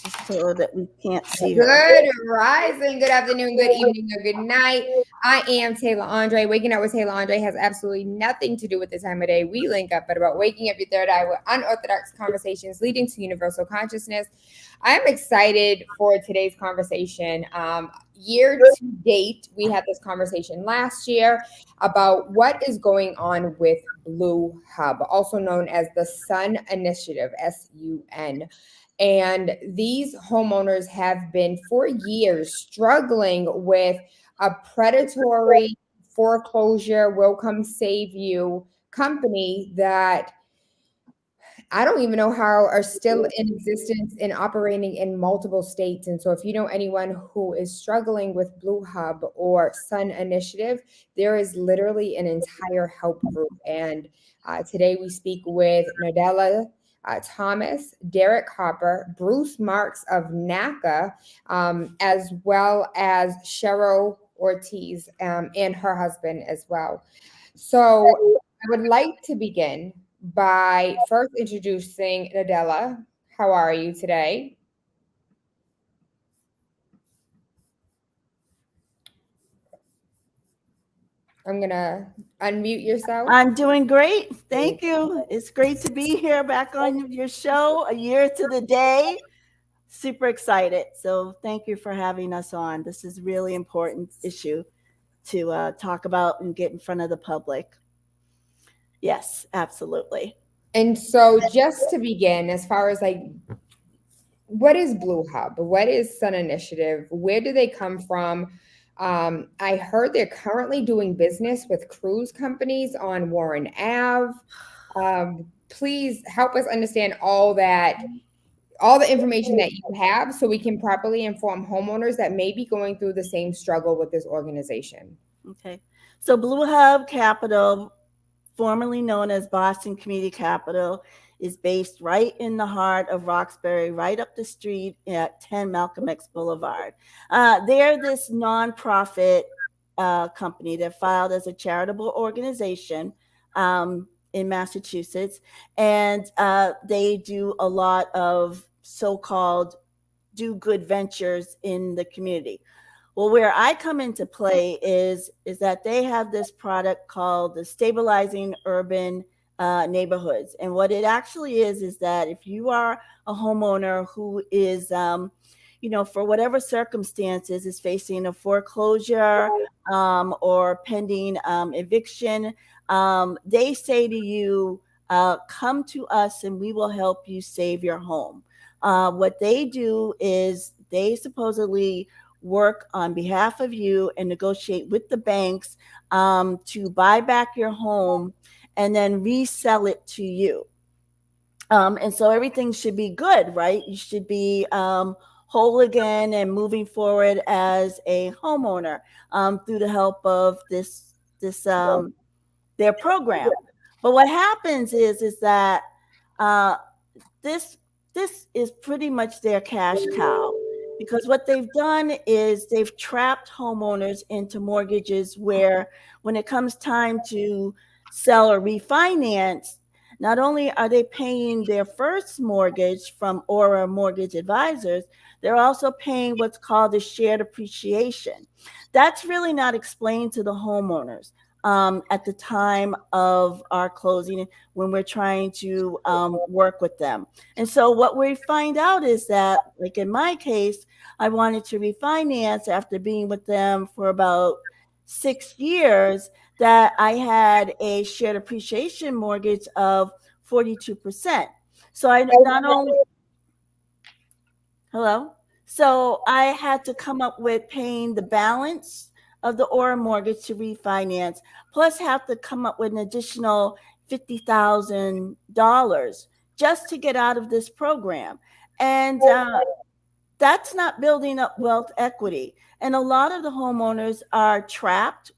just so that we can't see her. Good rising, good afternoon, good evening, or good night. I am Taylor Andre. Waking up with Taylor Andre has absolutely nothing to do with the time of day we link up, but about waking up your third eye with unorthodox conversations leading to universal consciousness. I am excited for today's conversation. Year to date, we had this conversation last year about what is going on with BlueHub, also known as the Sun Initiative, SUN. And these homeowners have been for years struggling with a predatory foreclosure will come save you company that I don't even know how are still in existence and operating in multiple states. And so if you know anyone who is struggling with Blue Hub or Sun Initiative, there is literally an entire help group. And today we speak with Nadella Thomas, Derek Hopper, Bruce Marks of NACA, as well as Cheryl Ortiz and her husband as well. So I would like to begin by first introducing Nadella. How are you today? I'm going to unmute yourself. I'm doing great. Thank you. It's great to be here back on your show a year to the day. Super excited. So thank you for having us on. This is a really important issue to talk about and get in front of the public. Yes, absolutely. And so just to begin, as far as like, what is Blue Hub? What is Sun Initiative? Where do they come from? I heard they're currently doing business with cruise companies on Warren Ave. Please help us understand all the information that you have so we can properly inform homeowners that may be going through the same struggle with this organization. Okay. So BlueHub Capital, formerly known as Boston Community Capital, is based right in the heart of Roxbury, right up the street at 10 Malcolm X Boulevard. They're this nonprofit company that filed as a charitable organization in Massachusetts, and they do a lot of so-called do good ventures in the community. Well, where I come into play is that they have this product called the Stabilizing Urban Neighborhoods. And what it actually is that if you are a homeowner who is, for whatever circumstances is facing a foreclosure or pending eviction, they say to you, come to us and we will help you save your home. What they do is they supposedly work on behalf of you and negotiate with the banks to buy back your home and then resell it to you. And so everything should be good, right? You should be whole again and moving forward as a homeowner through the help of this their program. But what happens is that this is pretty much their cash cow. Because what they've done is they've trapped homeowners into mortgages where when it comes time to sell or refinance, not only are they paying their first mortgage from Aura Mortgage Advisors, they're also paying what's called a shared appreciation. That's really not explained to the homeowners at the time of our closing when we're trying to work with them. And so what we find out is that, like in my case, I wanted to refinance after being with them for about 6 years, that I had a shared appreciation mortgage of 42%. So I not only, hello? So I had to come up with paying the balance of the Aura mortgage to refinance, plus have to come up with an additional $50,000 just to get out of this program. And that's not building up wealth equity. And a lot of the homeowners are trapped.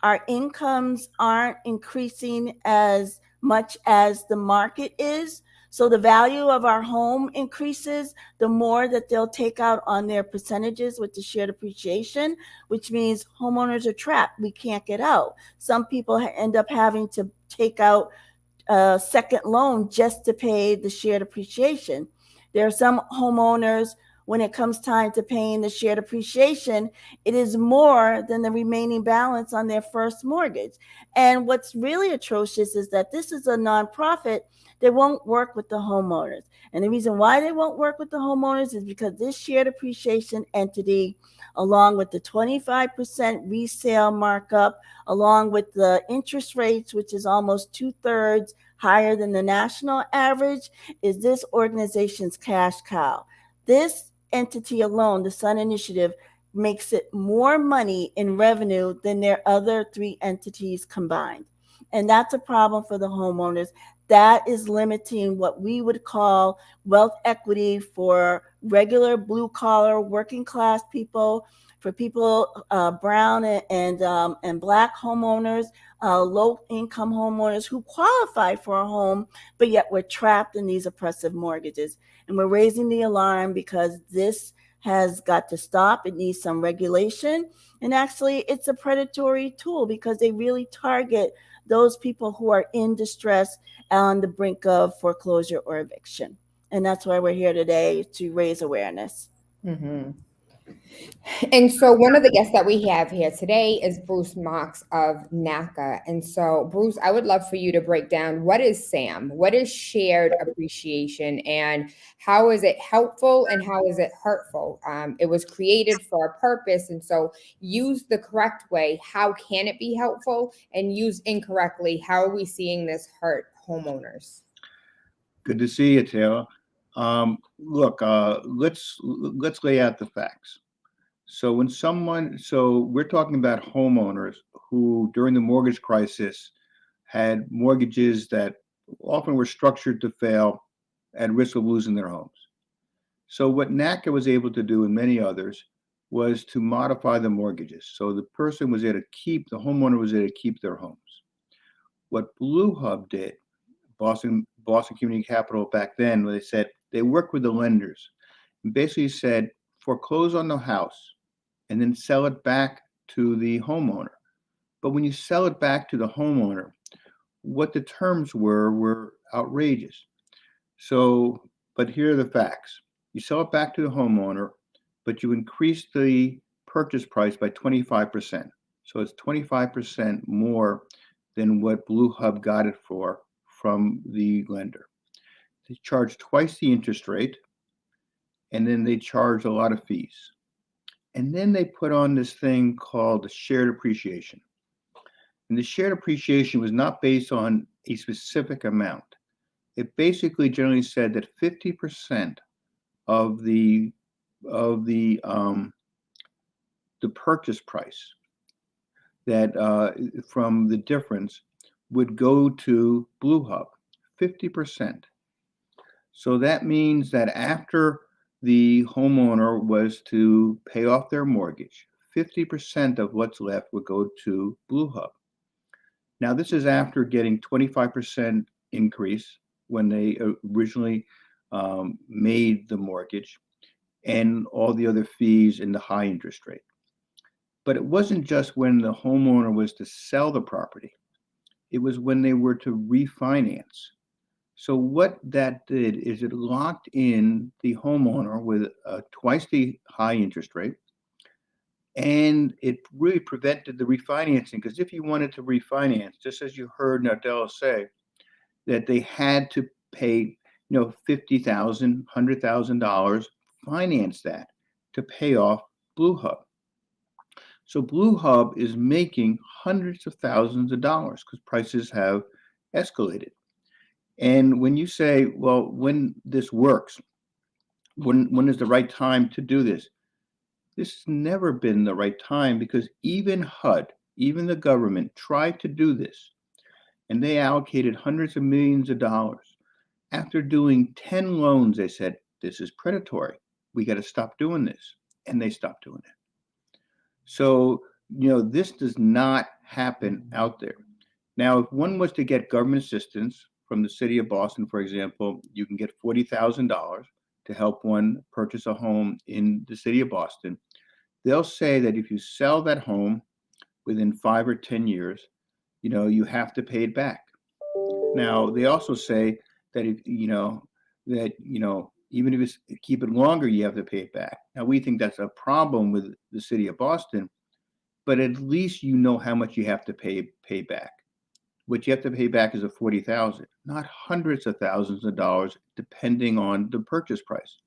Our incomes aren't increasing as much as the market is. So the value of our home increases, the more that they'll take out on their percentages with the shared appreciation, which means homeowners are trapped. We can't get out. Some people end up having to take out a second loan just to pay the shared appreciation. There are some homeowners, when it comes time to paying the shared appreciation, it is more than the remaining balance on their first mortgage. And what's really atrocious is that this is a nonprofit that won't work with the homeowners. And the reason why they won't work with the homeowners is because this shared appreciation entity, along with the 25% resale markup, along with the interest rates, which is almost 2/3 higher than the national average, is this organization's cash cow. This entity alone, the Sun Initiative, makes it more money in revenue than their other three entities combined. And that's a problem for the homeowners. That is limiting what we would call wealth equity for regular blue collar working class people, for people brown and black homeowners, low income homeowners who qualify for a home, but yet we're trapped in these oppressive mortgages. And we're raising the alarm because this has got to stop. It needs some regulation. And actually, it's a predatory tool because they really target those people who are in distress on the brink of foreclosure or eviction. And that's why we're here today, to raise awareness. Mm-hmm. And so one of the guests that we have here today is Bruce Marks of NACA. And so, Bruce, I would love for you to break down, what is SAM? What is shared appreciation, and how is it helpful and how is it hurtful? It was created for a purpose. And so, used the correct way, how can it be helpful? And used incorrectly, how are we seeing this hurt homeowners? Good to see you, Taylor. Look, let's lay out the facts. So we're talking about homeowners who, during the mortgage crisis, had mortgages that often were structured to fail, at risk of losing their homes. So what NACA was able to do, and many others, was to modify the mortgages. So the homeowner was able to keep their homes. What BlueHub did, Boston Community Capital back then, they said they worked with the lenders and basically said, foreclose on the house and then sell it back to the homeowner. But when you sell it back to the homeowner, what the terms were outrageous. So, but here are the facts. You sell it back to the homeowner, but you increase the purchase price by 25%. So it's 25% more than what BlueHub got it for from the lender. They charge twice the interest rate, and then they charge a lot of fees. And then they put on this thing called the shared appreciation. And the shared appreciation was not based on a specific amount. It basically generally said that 50% of the purchase price, that from the difference, would go to BlueHub, 50%. So that means that after the homeowner was to pay off their mortgage, 50% of what's left would go to BlueHub. Now, this is after getting 25% increase when they originally made the mortgage, and all the other fees and the high interest rate. But it wasn't just when the homeowner was to sell the property. It was when they were to refinance. So what that did is it locked in the homeowner with twice the high interest rate, and it really prevented the refinancing. Because if you wanted to refinance, just as you heard Nardella say, that they had to pay, $50,000, $100,000, finance that to pay off BlueHub. So BlueHub is making hundreds of thousands of dollars because prices have escalated. And when you say, well, when this works, when is the right time to do this? This has never been the right time, because even HUD, even the government, tried to do this, and they allocated hundreds of millions of dollars. After doing 10 loans, they said, this is predatory. We got to stop doing this. And they stopped doing it. So, this does not happen out there. Now, if one was to get government assistance from the city of Boston, for example, you can get $40,000 to help one purchase a home in the city of Boston. They'll say that if you sell that home within 5 or 10 years, you have to pay it back. Now, they also say that if Even if it's keep it longer, you have to pay it back. Now we think that's a problem with the city of Boston, but at least you know how much you have to pay back. What you have to pay back is a 40,000, not hundreds of thousands of dollars, depending on the purchase price.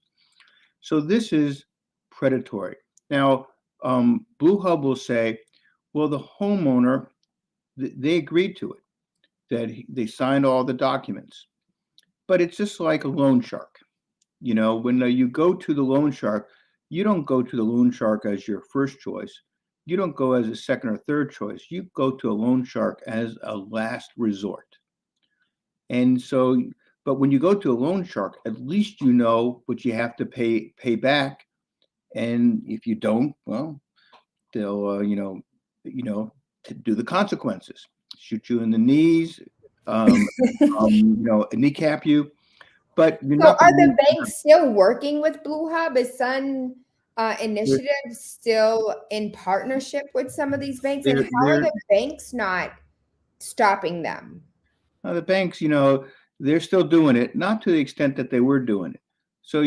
So this is predatory. Now, BlueHub will say, well, the homeowner, they agreed to it, that they signed all the documents. But it's just like a loan shark. You know, when you go to the loan shark, you don't go to the loan shark as your first choice. You don't go as a second or third choice. You go to a loan shark as a last resort. And so, but when you go to a loan shark, at least you know what you have to pay back. And if you don't, well, they'll to do the consequences, shoot you in the knees, kneecap you. But you're So not are gonna the banks still working with BlueHub? Is Sun Initiative still in partnership with some of these banks? And how are the banks not stopping them? the banks, they're still doing it, not to the extent that they were doing it. So,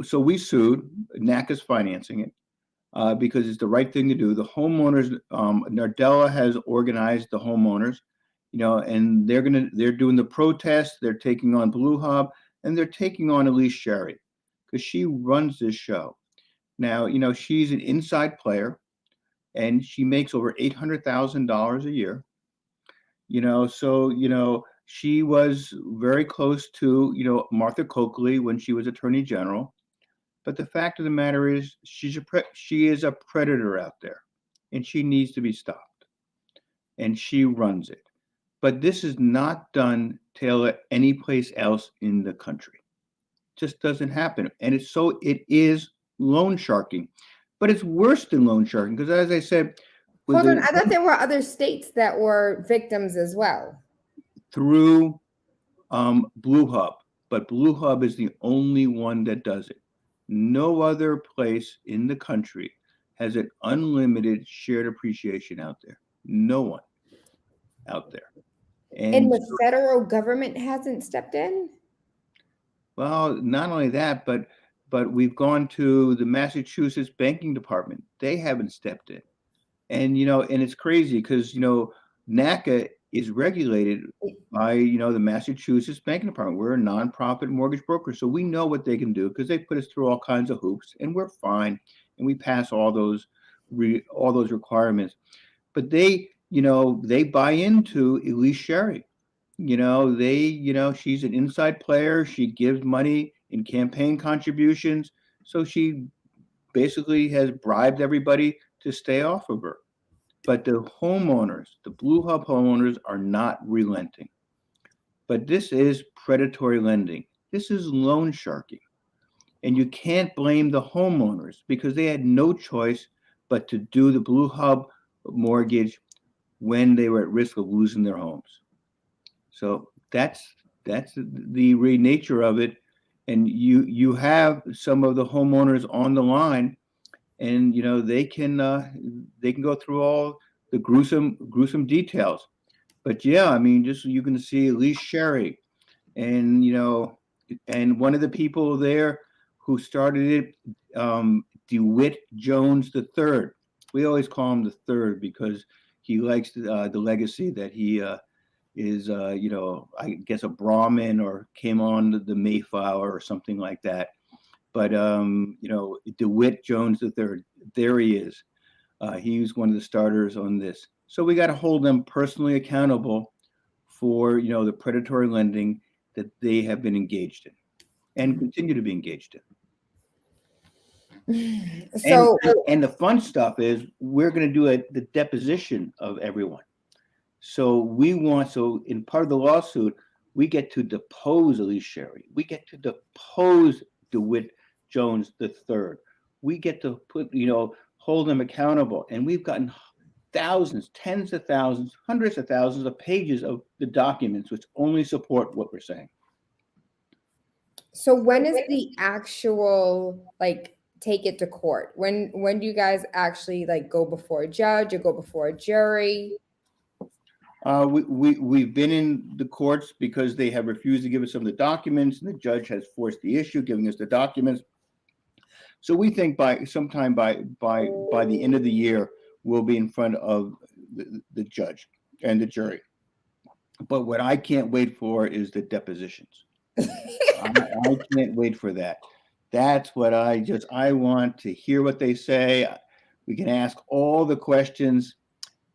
so we sued, NACA's financing it, because it's the right thing to do. The homeowners, Nardella has organized the homeowners, and they're doing the protest, they're taking on BlueHub, and they're taking on Elise Sherry, because she runs this show. Now, she's an inside player, and she makes over $800,000 a year. So she was very close to Martha Coakley when she was Attorney General. But the fact of the matter is, she is a predator out there, and she needs to be stopped. And she runs it. But this is not done, Taylor, anyplace else in the country. Just doesn't happen. And it is loan sharking. But it's worse than loan sharking, because as I said, Hold on, I thought there were other states that were victims as well. Through BlueHub, but BlueHub is the only one that does it. No other place in the country has an unlimited shared appreciation out there. No one out there. And the federal government hasn't stepped in? Well, not only that, but we've gone to the Massachusetts Banking Department. They haven't stepped in. And and it's crazy because NACA is regulated by the Massachusetts Banking Department. We're a nonprofit mortgage broker, so we know what they can do because they put us through all kinds of hoops, and we're fine, and we pass all those requirements. But they buy into Elise Sherry. She's an inside player. She gives money in campaign contributions, so she basically has bribed everybody to stay off of her. But the homeowners, the BlueHub homeowners, are not relenting. But this is predatory lending. This is loan sharking. And you can't blame the homeowners because they had no choice but to do the BlueHub mortgage when they were at risk of losing their homes. So that's the real nature of it. And you have some of the homeowners on the line, and they can go through all the gruesome details. But yeah, I mean, just you can see Elise Sherry, and and one of the people there who started it, DeWitt Jones III. We always call him the third because he likes the legacy that he is, I guess a Brahmin or came on the Mayflower or something like that. But DeWitt Jones III, there he is. He was one of the starters on this. So we got to hold them personally accountable for the predatory lending that they have been engaged in and continue to be engaged in. So and the fun stuff is we're going to do the deposition of everyone. So in part of the lawsuit, we get to depose Elise Sherry. We get to depose DeWitt Jones III. We get to hold them accountable. And we've gotten thousands, tens of thousands, hundreds of thousands of pages of the documents which only support what we're saying. So when is the actual take it to court? When do you guys actually go before a judge or go before a jury? We've been in the courts because they have refused to give us some of the documents, and the judge has forced the issue, giving us the documents. So we think by sometime by the end of the year, we'll be in front of the judge and the jury. But what I can't wait for is the depositions. I can't wait for that. That's what I want to hear what they say. We can ask all the questions.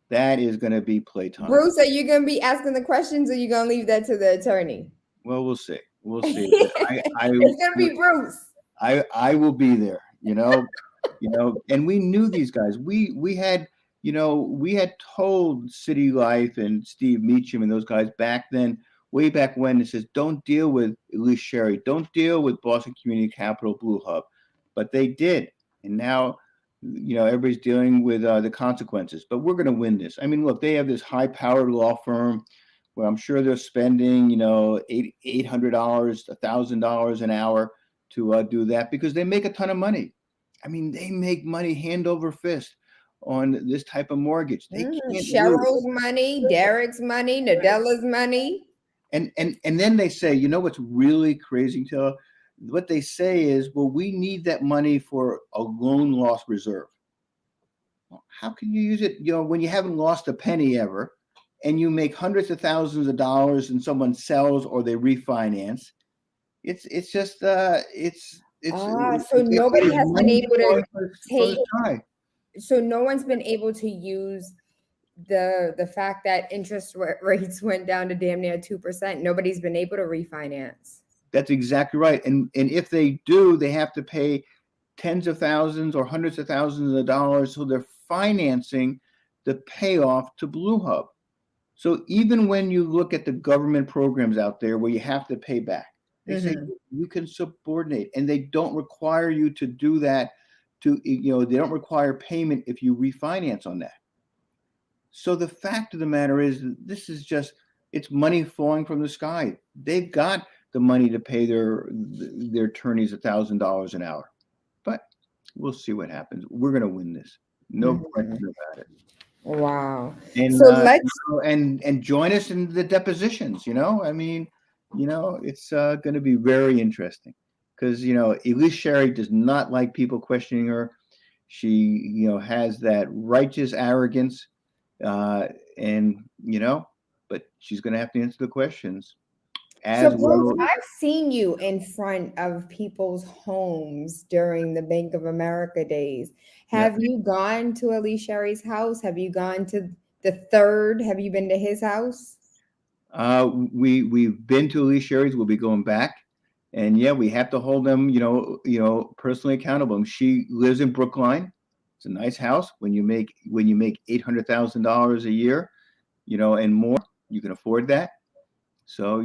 That is going to be playtime. Bruce, are you going to be asking the questions, or are you going to leave that to the attorney? Well, we'll see. We'll see. It's going to be Bruce. I will be there. And we knew these guys. We had told City Life and Steve Meacham and those guys back then, way back when, it says, don't deal with Elise Sherry, don't deal with Boston Community Capital, BlueHub. But they did. And now, everybody's dealing with the consequences. But we're going to win this. I mean, look, they have this high-powered law firm where I'm sure they're spending, $800, $1,000 an hour to do that, because they make a ton of money. I mean, they make money hand over fist on this type of mortgage. They can't Cheryl's money, Derek's money, Nadella's money. And then they say, what's really crazy, Taylor? What they say is, well, we need that money for a loan loss reserve. Well, how can you use it, when you haven't lost a penny ever, and you make hundreds of thousands of dollars and someone sells or they refinance? It's just so nobody has been able to take. So no one's been able to use the fact that interest rates went down to damn near 2%. Nobody's been able to refinance. That's exactly right. And if they do, they have to pay tens of thousands or hundreds of thousands of dollars. So they're financing the payoff to BlueHub. So even when you look at the government programs out there where you have to pay back, they say you can subordinate, and they don't require you to do that. They don't require payment if you refinance on that. So the fact of the matter is, this is just, it's money falling from the sky. They've got the money to pay their attorneys $1,000 an hour, but we'll see what happens. We're going to win this, no question about it. Wow! And so let's and join us in the depositions. I mean, it's going to be very interesting, because Elise Sherry does not like people questioning her. She has that righteous arrogance, but she's going to have to answer the questions. Bruce, I've seen you in front of people's homes during the Bank of America days. Have you gone to Elise Sherry's house? Have you gone to the Third? Have you been to his house? We've been to Elise Sherry's. We'll be going back, and we have to hold them, personally accountable. And she lives in Brookline. It's a nice house. When you make $800,000 a year, and more, you can afford that. So,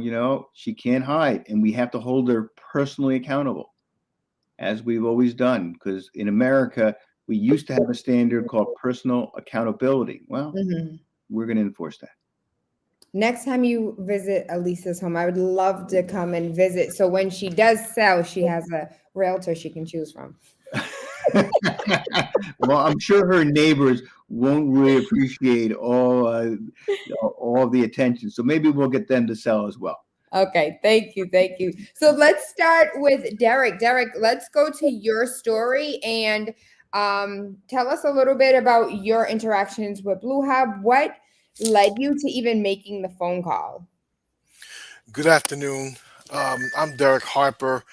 she can't hide, and we have to hold her personally accountable, as we've always done, because in America, we used to have a standard called personal accountability. Well, we're going to enforce that. Next time you visit Elisa's home, I would love to come and visit. So when she does sell, she has a realtor she can choose from. Well, I'm sure her neighbors won't really appreciate all the attention. So maybe we'll get them to sell as well. Okay, thank you. So let's start with Derek. Derek, let's go to your story and tell us a little bit about your interactions with BlueHub. What led you to even making the phone call? Good afternoon. I'm Derek Harper.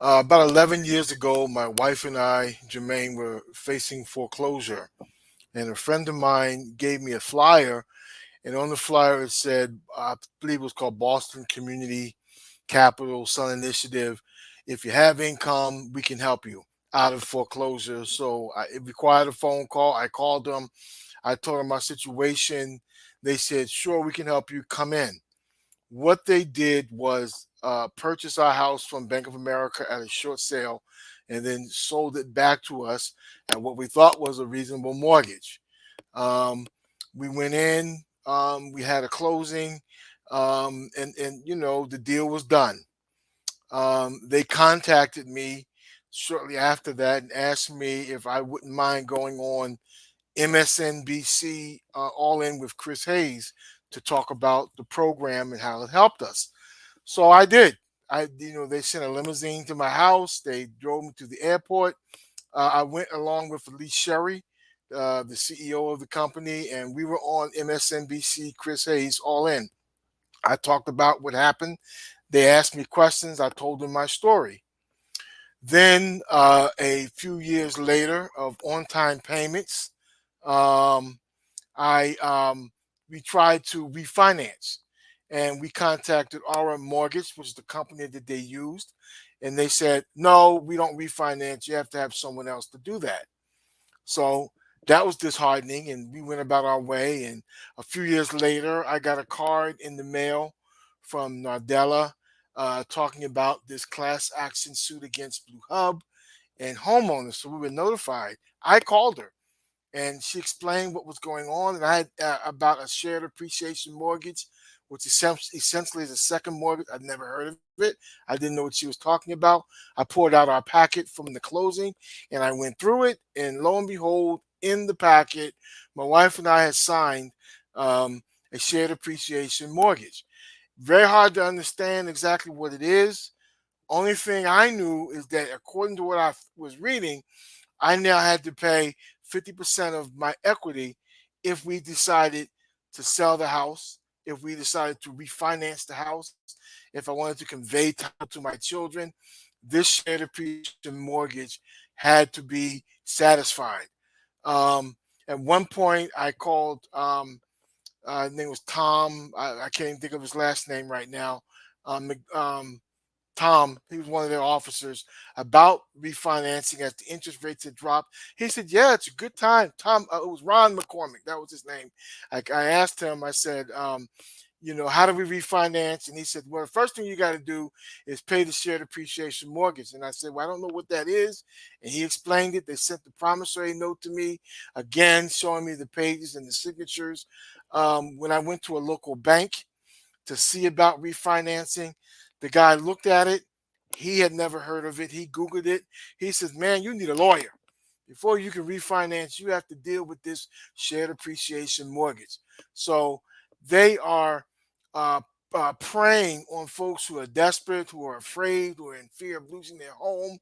About 11 years ago, my wife and I, Jermaine, were facing foreclosure. And a friend of mine gave me a flyer. And on the flyer, it said, I believe it was called Boston Community Capital Sun Initiative. If you have income, we can help you out of foreclosure. So it required a phone call. I called them. I told them my situation. They said, sure, we can help you. Come in. What they did was purchase our house from Bank of America at a short sale, and then sold it back to us at what we thought was a reasonable mortgage. We went in, we had a closing, and the deal was done. They contacted me shortly after that and asked me if I wouldn't mind going on MSNBC All In with Chris Hayes to talk about the program and how it helped us. So I did. They sent a limousine to my house. They drove me to the airport. I went along with Lee Sherry, the CEO of the company, and we were on MSNBC, Chris Hayes, All In. I talked about what happened. They asked me questions. I told them my story. Then a few years later of on-time payments, um, I we tried to refinance, and we contacted Aura Mortgage, which is the company that they used, and they said, "No, we don't refinance. You have to have someone else to do that." So that was disheartening, and we went about our way. And a few years later, I got a card in the mail from Nardella talking about this class action suit against Blue Hub and homeowners. So we were notified. I called her and she explained what was going on. And I had about a shared appreciation mortgage, which essentially is a second mortgage. I'd never heard of it. I didn't know what she was talking about. I pulled out our packet from the closing and I went through it. And lo and behold, in the packet, my wife and I had signed a shared appreciation mortgage. Very hard to understand exactly what it is. Only thing I knew is that according to what I was reading, I now had to pay 50% of my equity if we decided to sell the house, if we decided to refinance the house, if I wanted to convey title to my children. This shared appreciation mortgage had to be satisfied. At one point, I called, his name was Tom. I can't even think of his last name right now. Tom, he was one of their officers, about refinancing as the interest rates had dropped. He said, "Yeah, it's a good time." Tom, it was Ron McCormick, that was his name. I asked him, I said, how do we refinance? And he said, "Well, the first thing you got to do is pay the shared appreciation mortgage." And I said, "Well, I don't know what that is." And he explained it. They sent the promissory note to me, again, showing me the pages and the signatures. When I went to a local bank to see about refinancing, the guy looked at it. He had never heard of it. He Googled it. He says, "Man, you need a lawyer. Before you can refinance, you have to deal with this shared appreciation mortgage." So they are uh, preying on folks who are desperate, who are afraid, who are in fear of losing their home.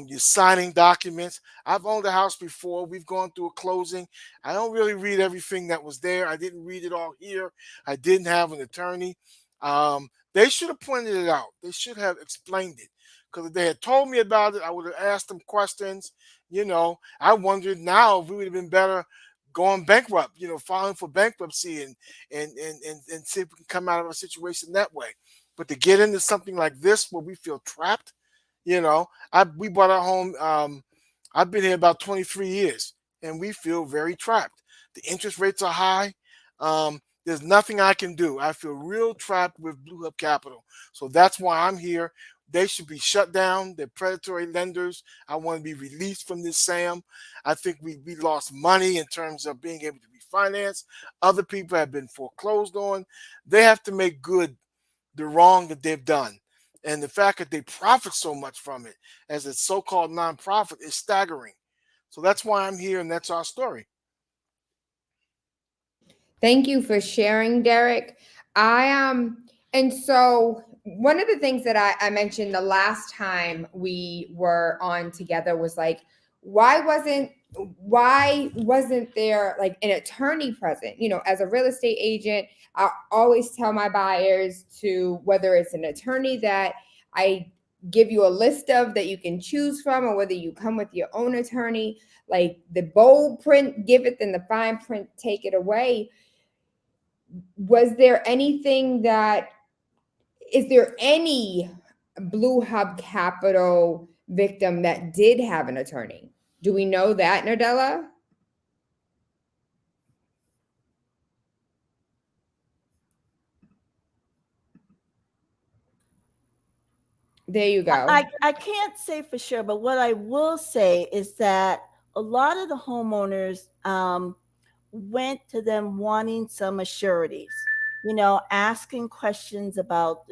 You're signing documents. I've owned a house before. We've gone through a closing. I don't really read everything that was there. I didn't read it all here. I didn't have an attorney. They should have pointed it out. They should have explained it. Because if they had told me about it, I would have asked them questions. I wondered now if we would have been better going bankrupt, filing for bankruptcy and see if we can come out of a situation that way. But to get into something like this where we feel trapped, we bought our home. I've been here about 23 years and we feel very trapped. The interest rates are high. There's nothing I can do. I feel real trapped with BlueHub Capital. So that's why I'm here. They should be shut down. They're predatory lenders. I want to be released from this, Sam. I think we lost money in terms of being able to refinance. Other people have been foreclosed on. They have to make good the wrong that they've done. And the fact that they profit so much from it as a so-called nonprofit is staggering. So that's why I'm here, and that's our story. Thank you for sharing, Derek. And so one of the things that I mentioned the last time we were on together was like, why wasn't there like an attorney present? As a real estate agent, I always tell my buyers to, whether it's an attorney that I give you a list of that you can choose from, or whether you come with your own attorney, like the bold print, give it, then the fine print, take it away. Is there any BlueHub Capital victim that did have an attorney? Do we know that, Nardella? There you go. I can't say for sure, but what I will say is that a lot of the homeowners went to them wanting some assurities, asking questions about,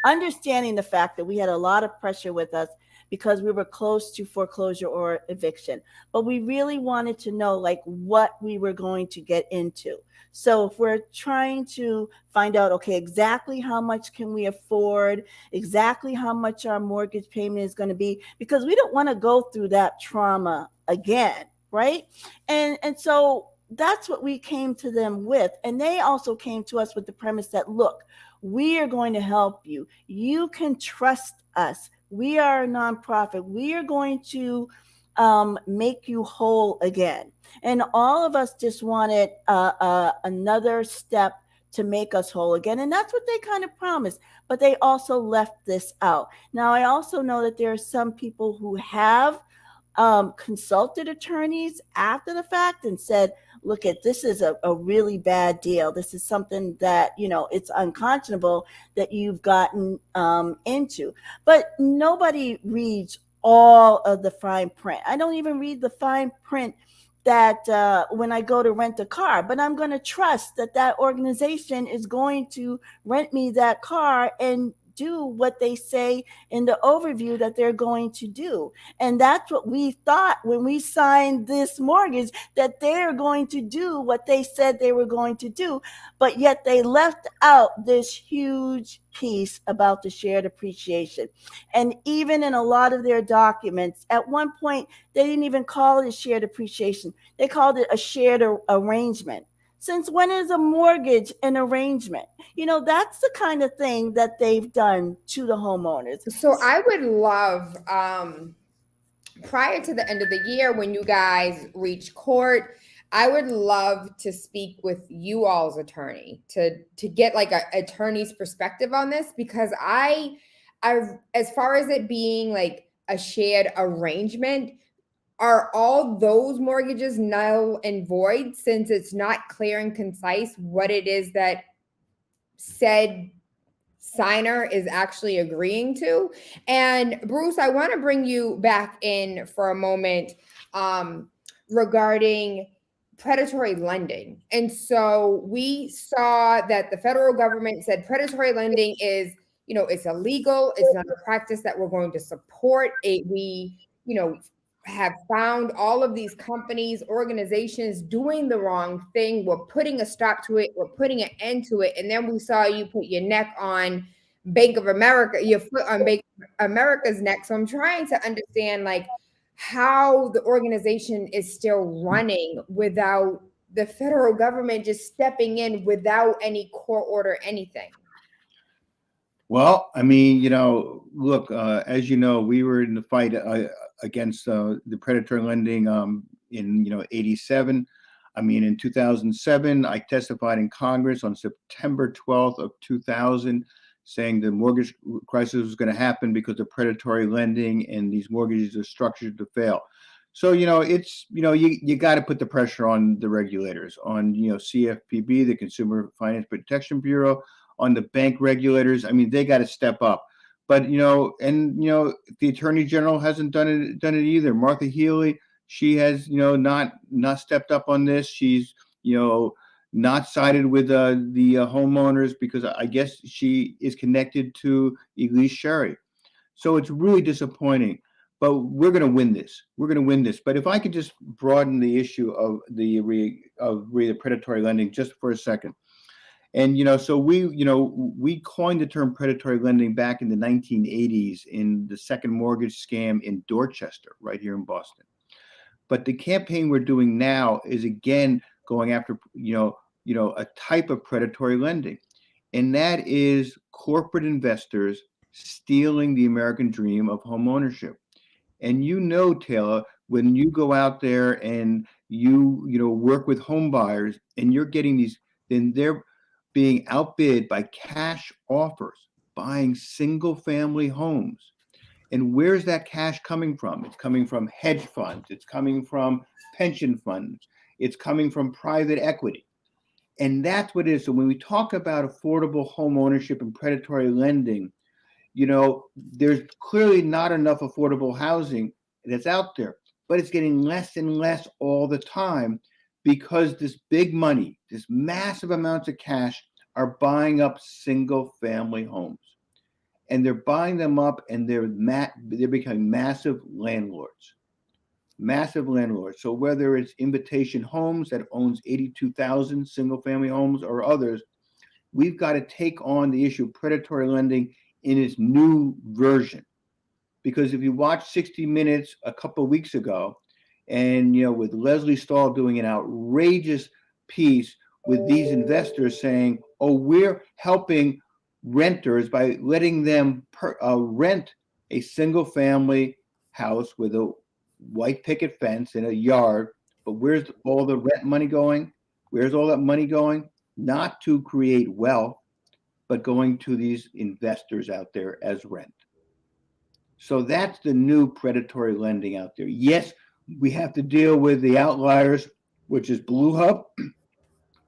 understanding the fact that we had a lot of pressure with us because we were close to foreclosure or eviction. But we really wanted to know like what we were going to get into. So if we're trying to find out, okay, exactly how much can we afford, exactly how much our mortgage payment is going to be, because we don't want to go through that trauma again, right? And so that's what we came to them with. And they also came to us with the premise that, look, we are going to help you. You can trust us. We are a nonprofit. We are going to make you whole again. And all of us just wanted another step to make us whole again. And that's what they kind of promised. But they also left this out. Now, I also know that there are some people who have consulted attorneys after the fact and said, look, at this is a really bad deal. This is something that, it's unconscionable that you've gotten into. But nobody reads all of the fine print. I don't even read the fine print that when I go to rent a car, but I'm going to trust that that organization is going to rent me that car and do what they say in the overview that they're going to do. And that's what we thought when we signed this mortgage, that they're going to do what they said they were going to do. But yet they left out this huge piece about the shared appreciation. And even in a lot of their documents, at one point, they didn't even call it a shared appreciation. They called it a shared arrangement. Since when is a mortgage an arrangement? That's the kind of thing that they've done to the homeowners. So I would love, prior to the end of the year, when you guys reach court, I would love to speak with you all's attorney to get like an attorney's perspective on this, because I, as far as it being like a shared arrangement, are all those mortgages null and void since it's not clear and concise what it is that said signer is actually agreeing to? And Bruce, I want to bring you back in for a moment regarding predatory lending. And so we saw that the federal government said predatory lending is, it's illegal. It's not a practice that we're going to support. We have found all of these companies, organizations doing the wrong thing. We're putting a stop to it. We're putting an end to it. And then we saw you put your neck on Bank of America, your foot on Bank of America's neck. So I'm trying to understand like how the organization is still running without the federal government just stepping in without any court order, anything. Well, I mean, look, as you know, we were in the fight against the predatory lending in 87. I mean, in 2007, I testified in Congress on September 12th of 2000, saying the mortgage crisis was going to happen because of predatory lending and these mortgages are structured to fail. So, it's, you got to put the pressure on the regulators, on, CFPB, the Consumer Finance Protection Bureau, on the bank regulators. I mean, they got to step up. But, the Attorney General hasn't done it either. Martha Healy, she has, not stepped up on this. She's, not sided with the homeowners because I guess she is connected to Elise Sherry. So it's really disappointing. But we're going to win this. We're going to win this. But if I could just broaden the issue of the predatory lending just for a second. And, so we coined the term predatory lending back in the 1980s in the second mortgage scam in Dorchester, right here in Boston. But the campaign we're doing now is, again, going after, a type of predatory lending. And that is corporate investors stealing the American dream of homeownership. And Taylor, when you go out there and you work with home buyers and you're getting these, then they're being outbid by cash offers, buying single family homes. And where's that cash coming from? It's coming from hedge funds. It's coming from pension funds. It's coming from private equity. And that's what it is. So when we talk about affordable home ownership and predatory lending, there's clearly not enough affordable housing that's out there, but it's getting less and less all the time because this big money, this massive amounts of cash are buying up single family homes. and they're buying them up, and they're becoming massive landlords. Massive landlords. So whether it's Invitation Homes that owns 82,000 single-family homes or others, we've got to take on the issue of predatory lending in its new version. Because if you watch 60 Minutes a couple of weeks ago, and with Leslie Stahl doing an outrageous piece with these investors saying, "Oh, we're helping renters by letting them rent a single-family house with a white picket fence in a yard." But where's all the rent money going? Where's all that money going? Not to create wealth, but going to these investors out there as rent. So that's the new predatory lending out there. Yes, we have to deal with the outliers, which is BlueHub,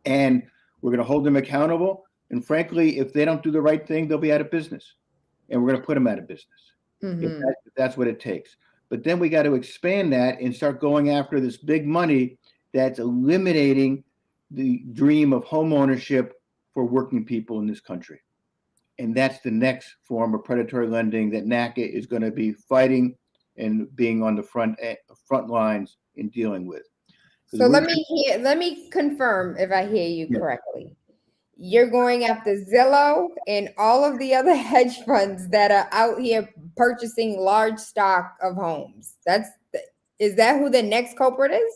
and we're going to hold them accountable. And frankly, if they don't do the right thing, they'll be out of business, and we're going to put them out of business if that's what it takes. But then we got to expand that and start going after this big money that's eliminating the dream of home ownership for working people in this country. And that's the next form of predatory lending that NACA is going to be fighting and being on the front lines in dealing with. So let me confirm if I hear you correctly. You're going after Zillow and all of the other hedge funds that are out here purchasing large stock of homes. Is that who the next culprit is?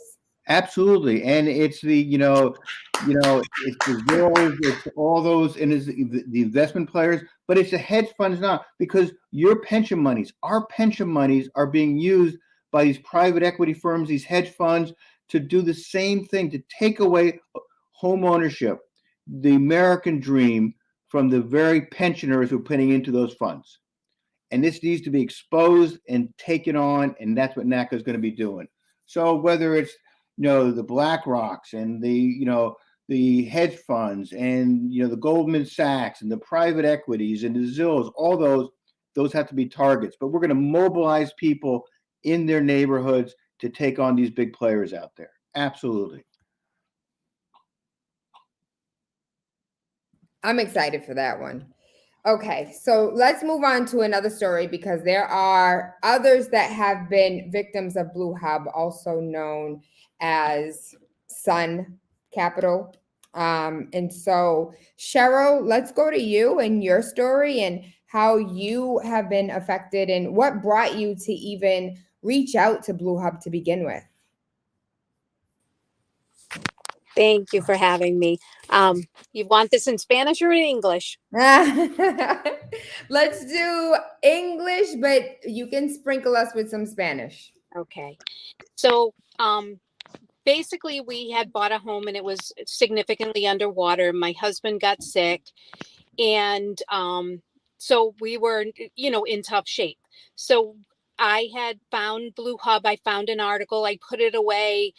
Absolutely. And it's the, it's the Zillows, it's all those, and it's the investment players, but it's the hedge funds now, because our pension monies are being used by these private equity firms, these hedge funds, to do the same thing, to take away home ownership, the American dream, from the very pensioners who are putting into those funds. And this needs to be exposed and taken on, and that's what NACA is going to be doing. So whether it's the BlackRocks and the hedge funds and the Goldman Sachs and the private equities and the Zillows, all those have to be targets. But we're going to mobilize people in their neighborhoods to take on these big players out there. Absolutely. I'm excited for that one. Okay, so let's move on to another story, because there are others that have been victims of BlueHub, also known as Sun Capital. And so, Cheryl, let's go to you and your story and how you have been affected and what brought you to even reach out to BlueHub to begin with. Thank you for having me. You want this in Spanish or in English? Let's do English, but you can sprinkle us with some Spanish. Okay. So basically, we had bought a home and it was significantly underwater. My husband got sick, and so we were, in tough shape. So I had found BlueHub. I found an article. I put it away.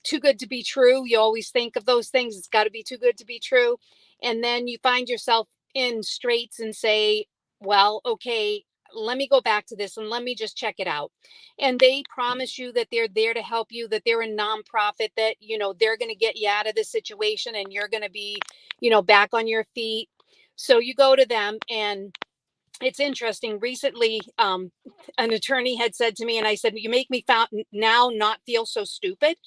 Too good to be true. You always think of those things. It's got to be too good to be true. And then you find yourself in straits and say, well, okay, let me go back to this and let me just check it out. And they promise you that they're there to help you, that they're a nonprofit, that, they're going to get you out of this situation and you're going to be, back on your feet. So you go to them, and it's interesting. Recently, an attorney had said to me, and I said, you make me now not feel so stupid,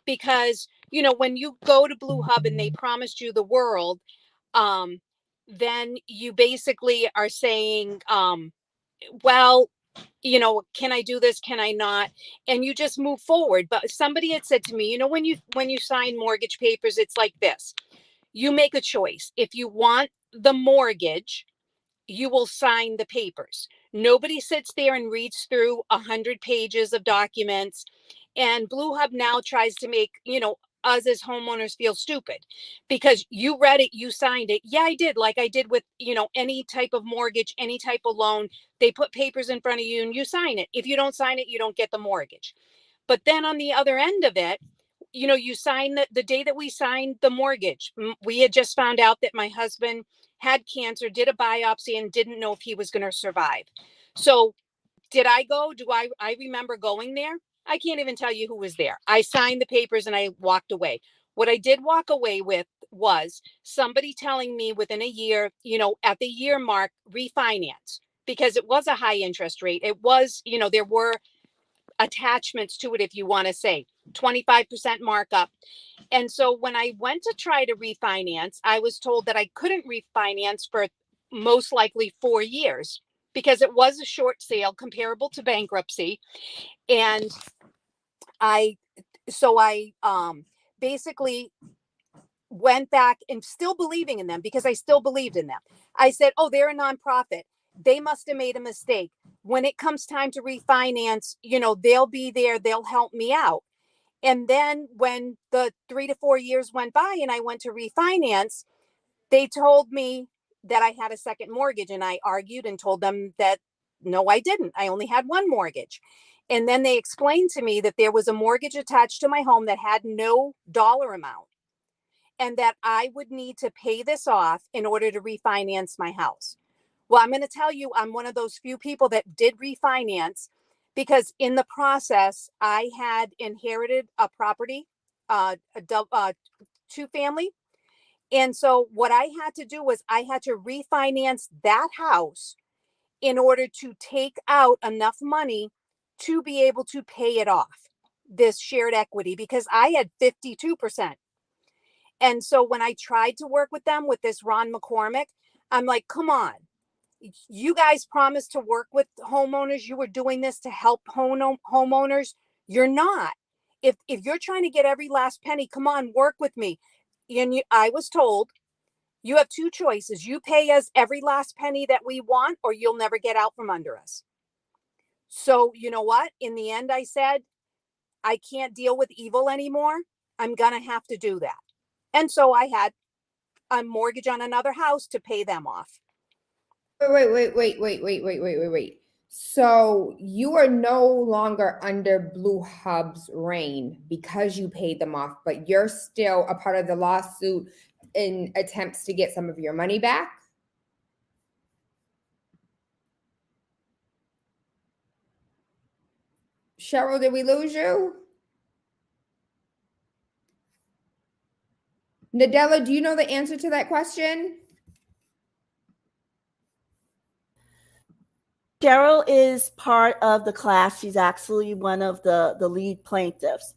because, when you go to BlueHub and they promised you the world, then you basically are saying, well, can I do this? Can I not? And you just move forward. But somebody had said to me, when you sign mortgage papers, it's like this. You make a choice. If you want the mortgage, you will sign the papers. Nobody sits there and reads through 100 pages of documents. And BlueHub now tries to make, us as homeowners feel stupid, because you read it, you signed it. Yeah, I did. Like I did with, any type of mortgage, any type of loan. They put papers in front of you and you sign it. If you don't sign it, you don't get the mortgage. But then on the other end of it, you sign the day that we signed the mortgage. We had just found out that my husband had cancer, did a biopsy, and didn't know if he was going to survive. So did I go? I remember going there? I can't even tell you who was there. I signed the papers and I walked away. What I did walk away with was somebody telling me within a year, at the year mark, refinance, because it was a high interest rate. It was, there were attachments to it, if you want to say 25% markup. And so when I went to try to refinance, I was told that I couldn't refinance for most likely 4 years because it was a short sale comparable to bankruptcy. And I basically went back and still believing in them because I still believed in them. I said, oh, they're a nonprofit. They must have made a mistake. When it comes time to refinance, they'll be there. They'll help me out. And then when the 3 to 4 years went by and I went to refinance, they told me that I had a second mortgage. And I argued and told them that, no, I didn't. I only had one mortgage. And then they explained to me that there was a mortgage attached to my home that had no dollar amount, and that I would need to pay this off in order to refinance my house. Well, I'm going to tell you, I'm one of those few people that did refinance, because in the process, I had inherited a property, a two family. And so what I had to do was I had to refinance that house in order to take out enough money to be able to pay it off, this shared equity, because I had 52%. And so when I tried to work with them with this Ron McCormick, I'm like, come on, you guys promised to work with homeowners. You were doing this to help homeowners. You're not. If you're trying to get every last penny, come on, work with me. And I was told, you have two choices. You pay us every last penny that we want, or you'll never get out from under us. So you know what? In the end, I said, I can't deal with evil anymore. I'm going to have to do that. And so I had a mortgage on another house to pay them off. Wait. So you are no longer under BlueHub's reign because you paid them off, but you're still a part of the lawsuit in attempts to get some of your money back? Cheryl, did we lose you? Nadella, do you know the answer to that question? Cheryl is part of the class. She's actually one of the lead plaintiffs,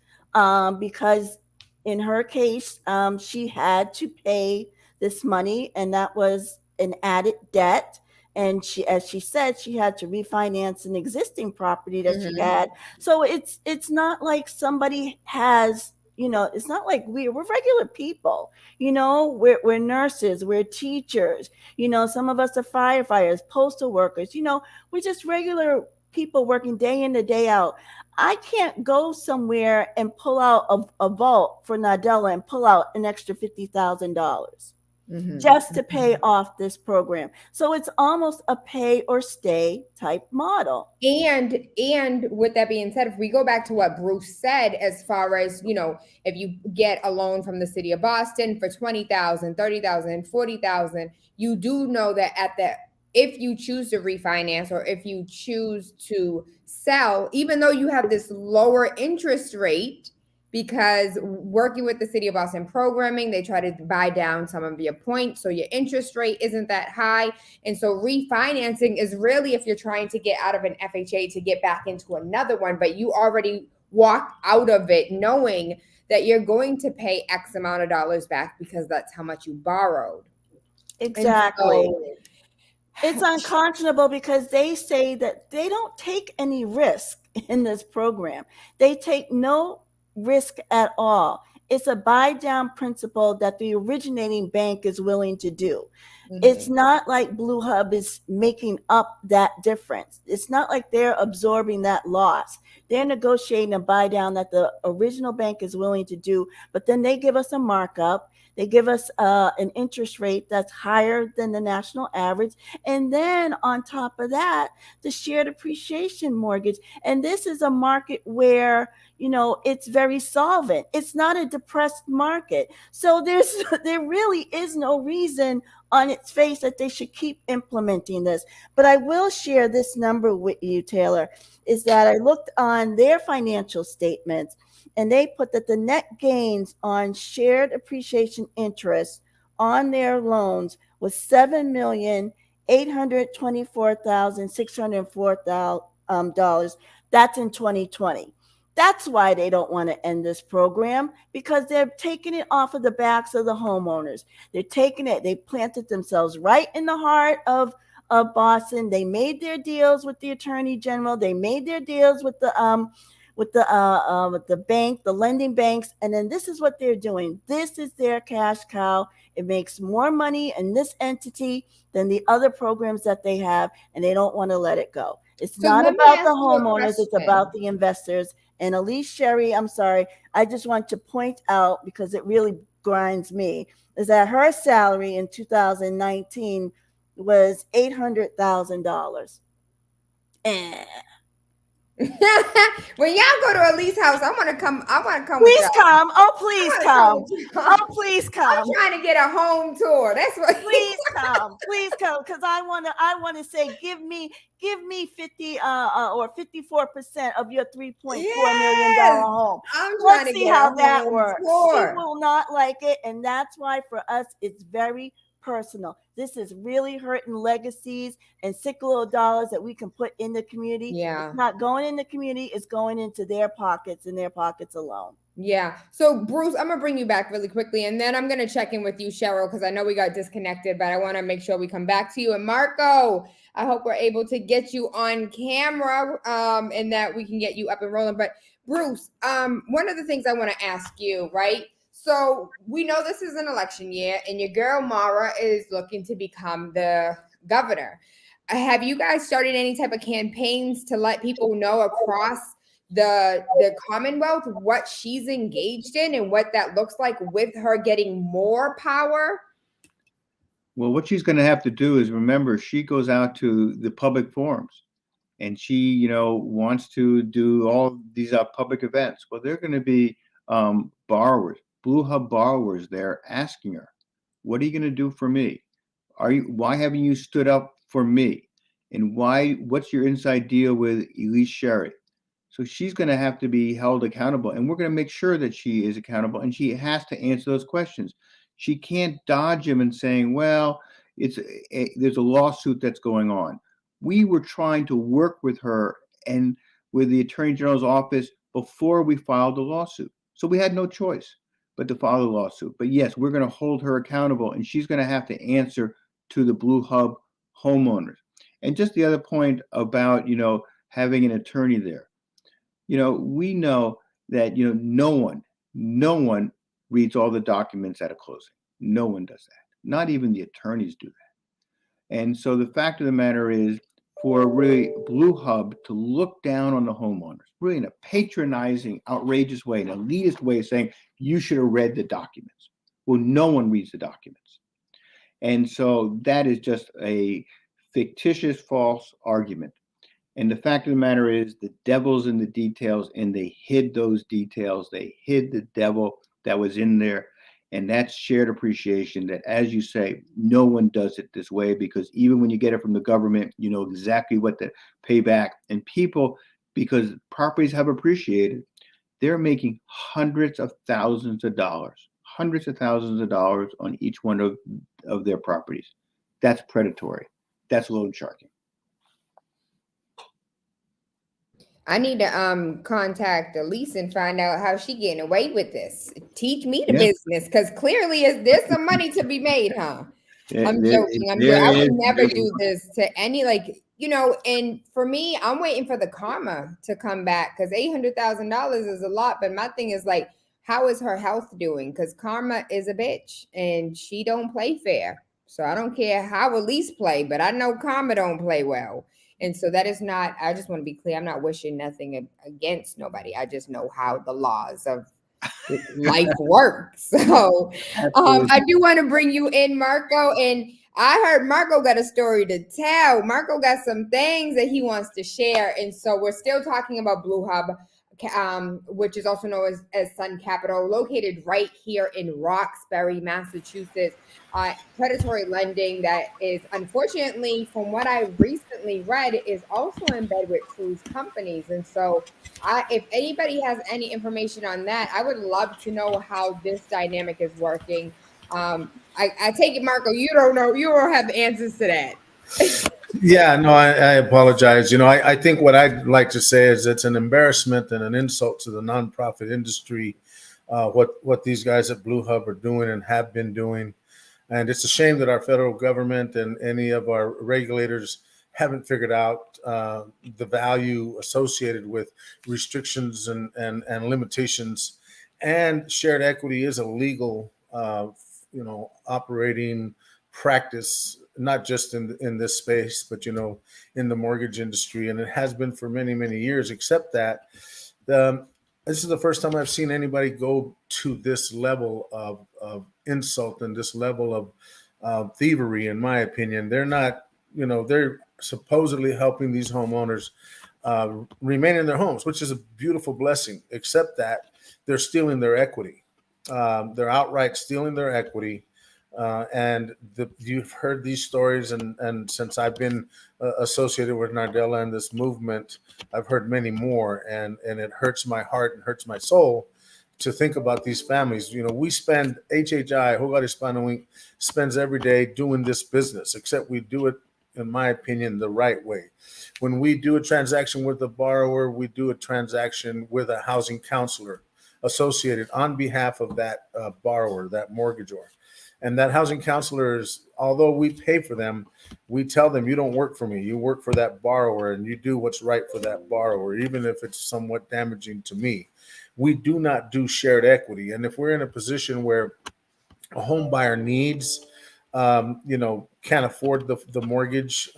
because in her case, she had to pay this money, and that was an added debt. And she, as she said, she had to refinance an existing property that she had. So it's not like somebody has, it's not like we're regular people. We're nurses, we're teachers. Some of us are firefighters, postal workers. We're just regular people working day in and day out. I can't go somewhere and pull out a vault for Nadella and pull out an extra $50,000 just to pay off this program. So it's almost a pay or stay type model. And with that being said, if we go back to what Bruce said, as far as, if you get a loan from the city of Boston for $20,000, $30,000, $40,000, you do know that if you choose to refinance or if you choose to sell, even though you have this lower interest rate, because working with the city of Boston programming, they try to buy down some of your points, so your interest rate isn't that high. And so refinancing is really if you're trying to get out of an FHA to get back into another one, but you already walked out of it knowing that you're going to pay X amount of dollars back because that's how much you borrowed. Exactly. It's unconscionable because they say that they don't take any risk in this program. They take no risk at all. It's a buy down principle that the originating bank is willing to do. It's not like BlueHub is making up that difference. It's not like they're absorbing that loss. They're negotiating a buy down that the original bank is willing to do, but then they give us a markup. They give us an interest rate that's higher than the national average. And then on top of that, the shared appreciation mortgage. And this is a market where, it's very solvent. It's not a depressed market. So there really is no reason on its face that they should keep implementing this. But I will share this number with you, Taylor, is that I looked on their financial statements, and they put that the net gains on shared appreciation interest on their loans was $7,824,604. That's in 2020. That's why they don't want to end this program, because they're taking it off of the backs of the homeowners. They're taking it, they planted themselves right in the heart of Boston. They made their deals with the Attorney General. They made their deals with the bank, the lending banks, and then this is what they're doing. This is their cash cow. It makes more money in this entity than the other programs that they have, and they don't want to let it go. It's So not let me about ask the you a homeowners, it's question. about the investors. And Elise Sherry, I'm sorry, I just want to point out, because it really grinds me, is that her salary in 2019 was $800,000. When y'all go to Elise's house, I want to come. Please with y'all. come. Oh, please I come. wanna with y'all. Oh, please I'm come. trying to get a home tour. That's what. Please come, because I want to say, give me 50 or 54% of your $3.4 million Yes, home. I'm trying Let's to see get how a that home works. She tour. will not like it, and that's why for us it's very personal. This is really hurting legacies and sick little dollars that we can put in the community. Yeah. It's not going in the community, it's going into their pockets and their pockets alone. Yeah. So Bruce, I'm gonna bring you back really quickly, and then I'm gonna check in with you, Cheryl, because I know we got disconnected, but I want to make sure we come back to you. And Marco, I hope we're able to get you on camera, and that we can get you up and rolling. But Bruce, one of the things I want to ask you, right? So we know this is an election year, and your girl Mara is looking to become the governor. Have you guys started any type of campaigns to let people know across the Commonwealth what she's engaged in and what that looks like with her getting more power? Well, what she's going to have to do is remember, she goes out to the public forums and she, wants to do all these public events. Well, there are going to be borrowers, BlueHub borrowers there asking her, what are you going to do for me? Why haven't you stood up for me? And what's your inside deal with Elise Sherry? So she's going to have to be held accountable, and we're going to make sure that she is accountable, and she has to answer those questions. She can't dodge him and saying, well, there's a lawsuit that's going on. We were trying to work with her and with the Attorney General's office before we filed the lawsuit. So we had no choice but to file the lawsuit. But yes, we're going to hold her accountable, and she's going to have to answer to the BlueHub homeowners. And just the other point about, having an attorney there. We know that, no one reads all the documents at a closing. No one does that. Not even the attorneys do that. And so the fact of the matter is, for really BlueHub to look down on the homeowners, really in a patronizing, outrageous way, an elitist way of saying, you should have read the documents. Well, no one reads the documents. And so that is just a fictitious, false argument. And the fact of the matter is, the devil's in the details, and they hid those details. They hid the devil that was in there. And that's shared appreciation that, as you say, no one does it this way, because even when you get it from the government, you know exactly what to pay back. And people, because properties have appreciated, they're making hundreds of thousands of dollars on each one of their properties. That's predatory. That's loan sharking. I need to contact Elise and find out how she getting away with this. Teach me the business, because clearly there's some money to be made, huh? I'm joking. I would never do this to any, and for me, I'm waiting for the karma to come back, because $800,000 is a lot. But my thing is, how is her health doing? Because karma is a bitch and she don't play fair. So I don't care how Elise play, but I know karma don't play well. And so that is not, I just want to be clear, I'm not wishing nothing against nobody. I just know how the laws of life work. So I do want to bring you in, Marco. And I heard Marco got a story to tell. Marco got some things that he wants to share. And so we're still talking about BlueHub which is also known as Sun Capital, located right here in Roxbury, Massachusetts. Predatory lending that is, unfortunately, from what I recently read, is also in bed with cruise companies. And so if anybody has any information on that, I would love to know how this dynamic is working. I take it, Marco, you don't know, you don't have answers to that. Yeah, no, I apologize. I think what I'd like to say is it's an embarrassment and an insult to the nonprofit industry, what these guys at BlueHub are doing and have been doing. And it's a shame that our federal government and any of our regulators haven't figured out the value associated with restrictions and limitations. And shared equity is a legal, operating practice, not just in this space, but in the mortgage industry, and it has been for many, many years. Except that this is the first time I've seen anybody go to this level of insult and this level of thievery. In my opinion, they're not. They're supposedly helping these homeowners remain in their homes, which is a beautiful blessing. Except that they're stealing their equity. They're outright stealing their equity. And you've heard these stories, and since I've been associated with Nardella and this movement, I've heard many more, and it hurts my heart and hurts my soul to think about these families. We spend, HHI, Hogar Hispano Inc., spends every day doing this business, except we do it, in my opinion, the right way. When we do a transaction with a borrower, we do a transaction with a housing counselor associated on behalf of that borrower, that mortgagor. And that housing counselors, although we pay for them, we tell them, you don't work for me, you work for that borrower, and you do what's right for that borrower, even if it's somewhat damaging to me. We do not do shared equity. And if we're in a position where a home buyer needs, can't afford the mortgage,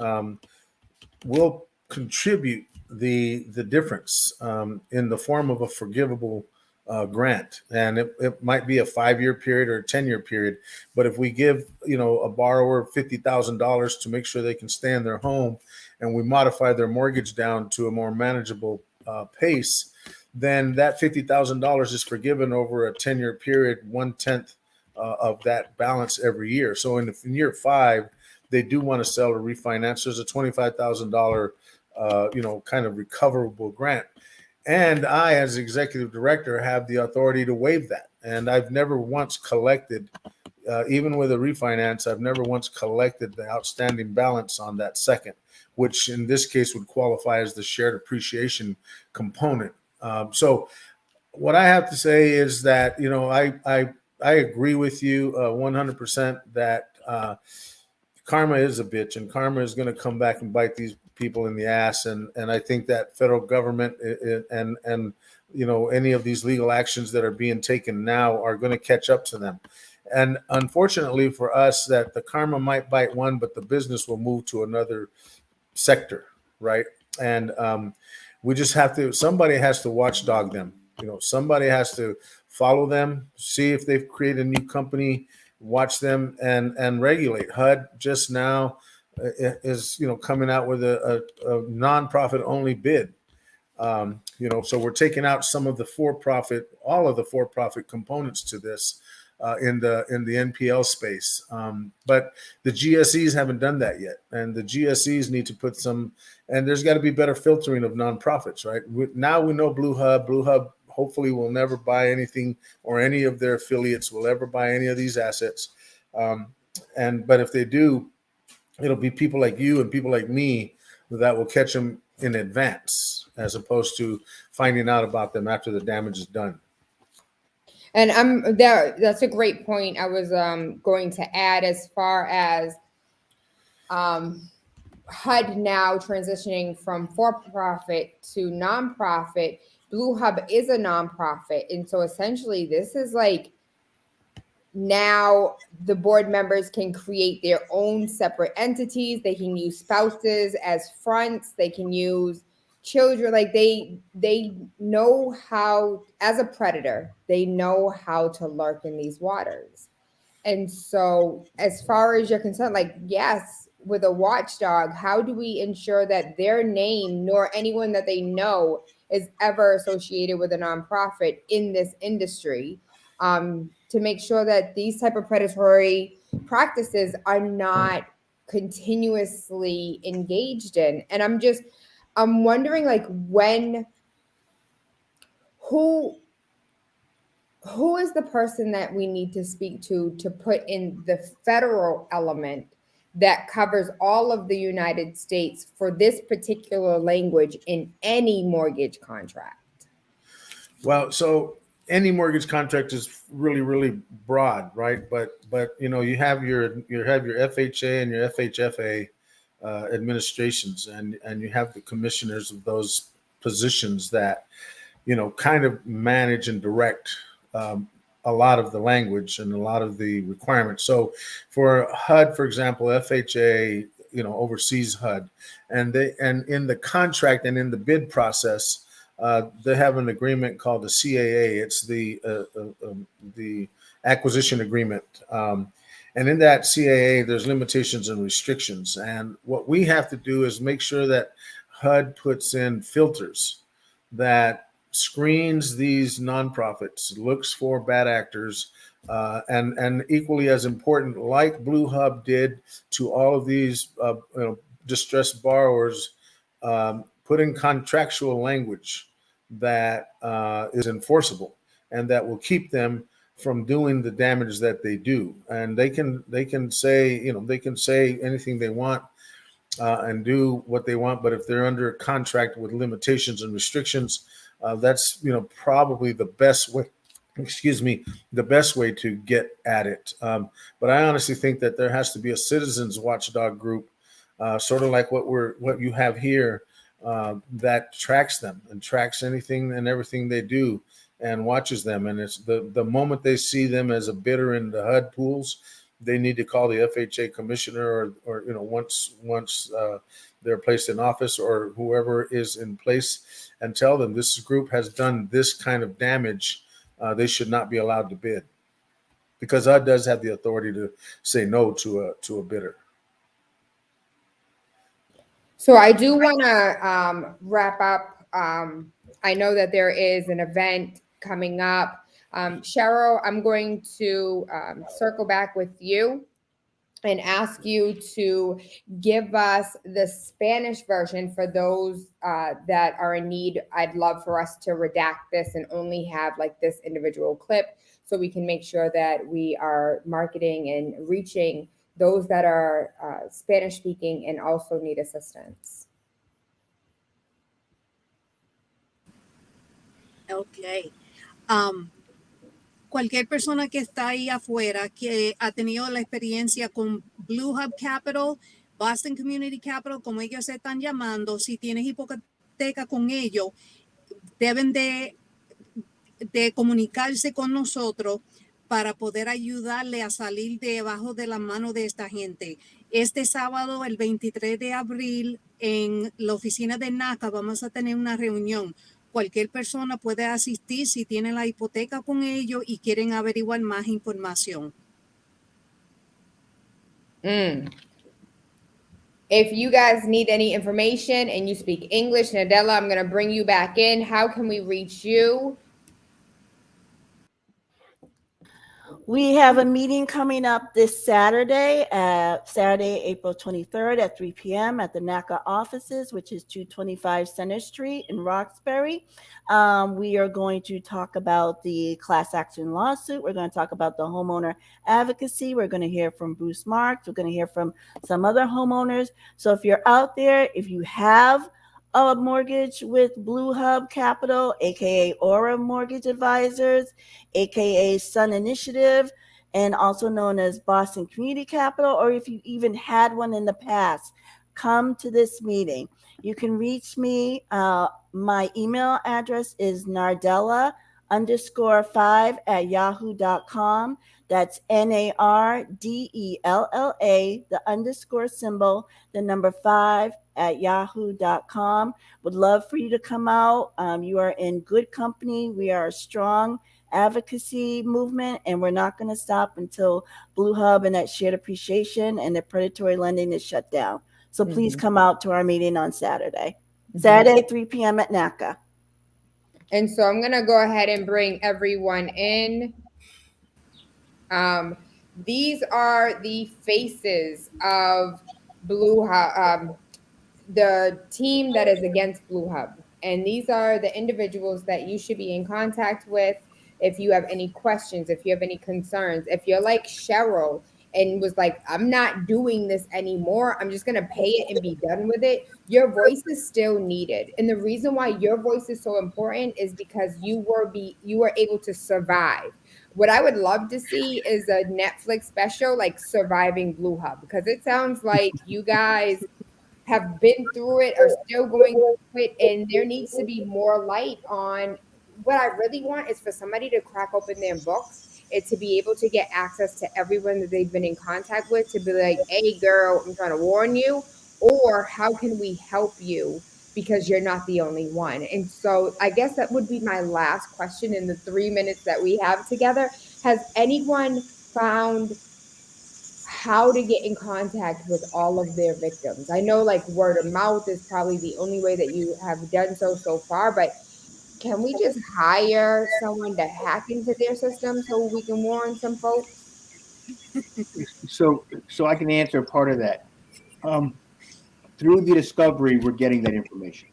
we'll contribute the difference in the form of a forgivable grant. And it might be a 5-year period or a 10-year period. But if we give, a borrower $50,000 to make sure they can stay in their home, and we modify their mortgage down to a more manageable pace, then that $50,000 is forgiven over a 10-year period, 1/10 of that balance every year. So in year 5, they do want to sell or refinance. There's a $25,000, kind of recoverable grant. And I, as executive director, have the authority to waive that. And I've never once collected, even with a refinance, I've never once collected the outstanding balance on that second, which in this case would qualify as the shared appreciation component. So what I have to say is that, I agree with you 100% that karma is a bitch, and karma is going to come back and bite these people in the ass. And I think that federal government and any of these legal actions that are being taken now are going to catch up to them. And unfortunately for us, that the karma might bite one, but the business will move to another sector, right? And we just have to, somebody has to watchdog them. Somebody has to follow them, see if they've created a new company, watch them and regulate. HUD just now is, coming out with a nonprofit only bid. So we're taking out some of the for-profit, all of the for-profit components to this in the NPL space. But the GSEs haven't done that yet. And the GSEs need to put some, and there's got to be better filtering of nonprofits, right? Now we know BlueHub hopefully will never buy anything, or any of their affiliates will ever buy any of these assets. But if they do, it'll be people like you and people like me that will catch them in advance, as opposed to finding out about them after the damage is done. And that's a great point. I was going to add, as far as HUD now transitioning from for-profit to nonprofit. BlueHub is a nonprofit, and so essentially this is like, now the board members can create their own separate entities. They can use spouses as fronts. They can use children. Like they know how, as a predator, they know how to lurk in these waters. And so as far as you're concerned, like, yes, with a watchdog, how do we ensure that their name nor anyone that they know is ever associated with a nonprofit in this industry, to make sure that these type of predatory practices are not continuously engaged in. And I'm wondering, like, who is the person that we need to speak to put in the federal element that covers all of the United States for this particular language in any mortgage contract? Well, so any mortgage contract is really, really broad, right? But you have your FHA and your FHFA administrations, and you have the commissioners of those positions that kind of manage and direct a lot of the language and a lot of the requirements. So for HUD, for example, FHA, oversees HUD, and in the contract and in the bid process, they have an agreement called the CAA. It's the acquisition agreement. And in that CAA, there's limitations and restrictions. And what we have to do is make sure that HUD puts in filters that screens these nonprofits, looks for bad actors, and equally as important, like BlueHub did to all of these distressed borrowers, put in contractual language that is enforceable and that will keep them from doing the damage that they do. And they can say anything they want and do what they want, but if they're under a contract with limitations and restrictions, that's probably the best way. The best way to get at it. But I honestly think that there has to be a citizens watchdog group, sort of like what you have here, that tracks them and tracks anything and everything they do and watches them. And it's the moment they see them as a bidder in the HUD pools, they need to call the FHA commissioner or once they're placed in office or whoever is in place, and tell them this group has done this kind of damage. They should not be allowed to bid, because HUD does have the authority to say no to a bidder. So I do want to wrap up. I know that there is an event coming up. Cheryl, I'm going to circle back with you and ask you to give us the Spanish version for those that are in need. I'd love for us to redact this and only have like this individual clip, so we can make sure that we are marketing and reaching those that are Spanish speaking and also need assistance. Okay. Cualquier persona que está ahí afuera que ha tenido la experiencia con BlueHub Capital, Boston Community Capital, como ellos se están llamando, si tienes hipoteca con ellos, deben de comunicarse con nosotros para poder ayudarle a salir debajo de la mano de esta gente. Este sábado, el 23 de abril, en la oficina de NACA, vamos a tener una reunión. Cualquier persona puede asistir si tienen la hipoteca con ellos y quieren averiguar más información. If you guys need any information and you speak English, Nadella, I'm going to bring you back in. How can we reach you? We have a meeting coming up this Saturday, April 23rd at 3 p.m. at the NACA offices, which is 225 Center Street in Roxbury. We are going to talk about the class action lawsuit. We're going to talk about the homeowner advocacy. We're going to hear from Bruce Marks. We're going to hear from some other homeowners. So if you're out there, if you have a mortgage with BlueHub Capital, aka Aura Mortgage Advisors, aka Sun Initiative, and also known as Boston Community Capital, or if you even had one in the past, come to this meeting. You can reach me. My email address is nardella_5@yahoo.com. That's NARDELLA, the underscore symbol, the number 5@yahoo.com. Would love for you to come out. You are in good company. We are a strong advocacy movement, and we're not going to stop until BlueHub and that shared appreciation and the predatory lending is shut down. So please come out to our meeting on Saturday. Saturday, 3 p.m. at NACA. And so I'm going to go ahead and bring everyone in. These are the faces of BlueHub, the team that is against BlueHub. And these are the individuals that you should be in contact with if you have any questions, if you have any concerns. If you're like Cheryl and was like, I'm not doing this anymore, I'm just going to pay it and be done with it, your voice is still needed. And the reason why your voice is so important is because you were able to survive. What I would love to see is a Netflix special like Surviving BlueHub, because it sounds like you guys have been through it, are still going through it, and there needs to be more light on. What I really want is for somebody to crack open their books and to be able to get access to everyone that they've been in contact with, to be like, hey girl, I'm trying to warn you, or how can we help you, because you're not the only one. And so I guess that would be my last question in the 3 minutes that we have together. Has anyone found how to get in contact with all of their victims? I know like word of mouth is probably the only way that you have done so far, but can we just hire someone to hack into their system so we can warn some folks? So I can answer part of that. Through the discovery, we're getting that information.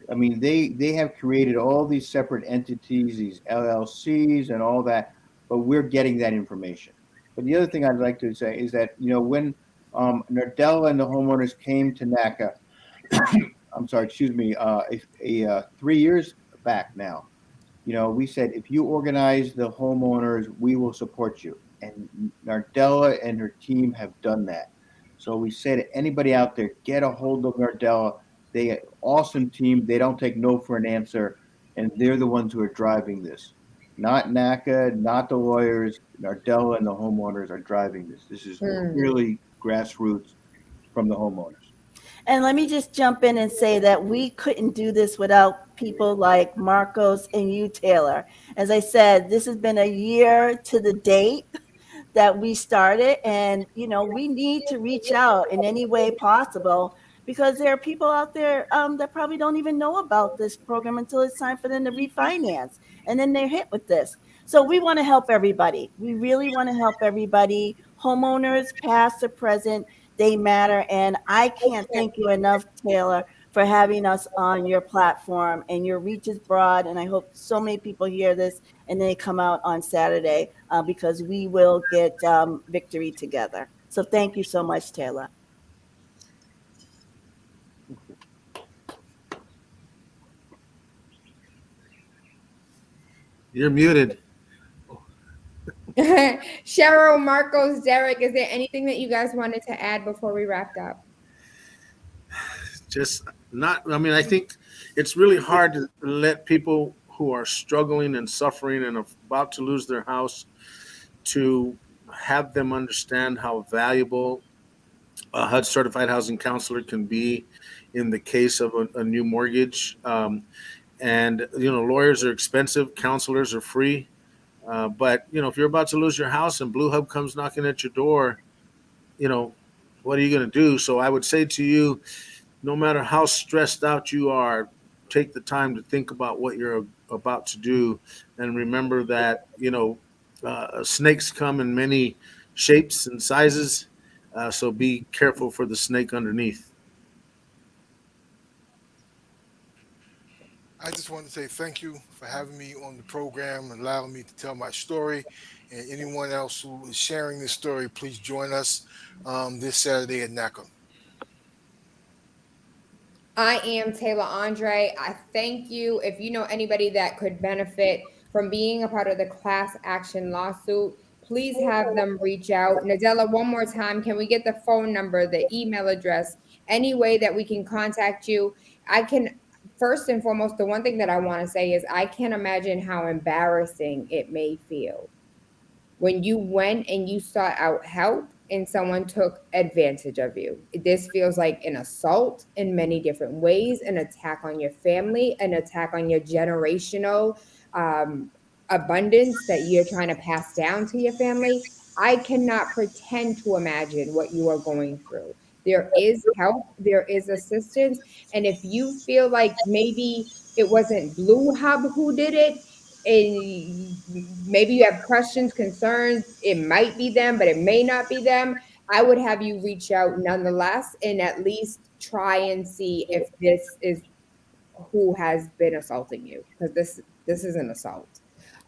I mean, they have created all these separate entities, these LLCs and all that, but we're getting that information. But the other thing I'd like to say is that, when Nardella and the homeowners came to NACA, I'm sorry, excuse me, 3 years back now, we said, if you organize the homeowners, we will support you. And Nardella and her team have done that. So we say to anybody out there, get a hold of Nardella. They awesome team. They don't take no for an answer. And they're the ones who are driving this. Not NACA, not the lawyers. Nardella and the homeowners are driving this. This is really grassroots from the homeowners. And let me just jump in and say that we couldn't do this without people like Marcos and you, Taylor. As I said, this has been a year to the date that we started, and we need to reach out in any way possible, because there are people out there that probably don't even know about this program until it's time for them to refinance, and then they're hit with this. So we want to help everybody. We really want to help everybody. Homeowners, past or present, they matter. And I can't thank you enough, Taylor, for having us on your platform. And your reach is broad. And I hope so many people hear this and they come out on Saturday, because we will get victory together. So thank you so much, Taylor. You're muted. Cheryl, Marcos, Derek, is there anything that you guys wanted to add before we wrapped up? I think it's really hard to let people who are struggling and suffering and about to lose their house, to have them understand how valuable a HUD certified housing counselor can be in the case of a new mortgage. And lawyers are expensive, counselors are free. But if you're about to lose your house and BlueHub comes knocking at your door, what are you going to do? So I would say to you, no matter how stressed out you are, take the time to think about what you're about to do, and remember that snakes come in many shapes and sizes. So be careful for the snake underneath. I just want to say thank you for having me on the program and allowing me to tell my story. And anyone else who is sharing this story, please join us this Saturday at NACA. I am Taylor Andre. I thank you. If you know anybody that could benefit from being a part of the class action lawsuit, please have them reach out. Nadella, one more time, can we get the phone number, the email address, any way that we can contact you? First and foremost, the one thing that I want to say is I can't imagine how embarrassing it may feel when you went and you sought out help and someone took advantage of you. This feels like an assault in many different ways, an attack on your family, an attack on your generational abundance that you're trying to pass down to your family. I cannot pretend to imagine what you are going through. There is help, there is assistance. And if you feel like maybe it wasn't BlueHub who did it, and maybe you have questions, concerns, it might be them, but it may not be them, I would have you reach out nonetheless and at least try and see if this is who has been assaulting you, because this is an assault.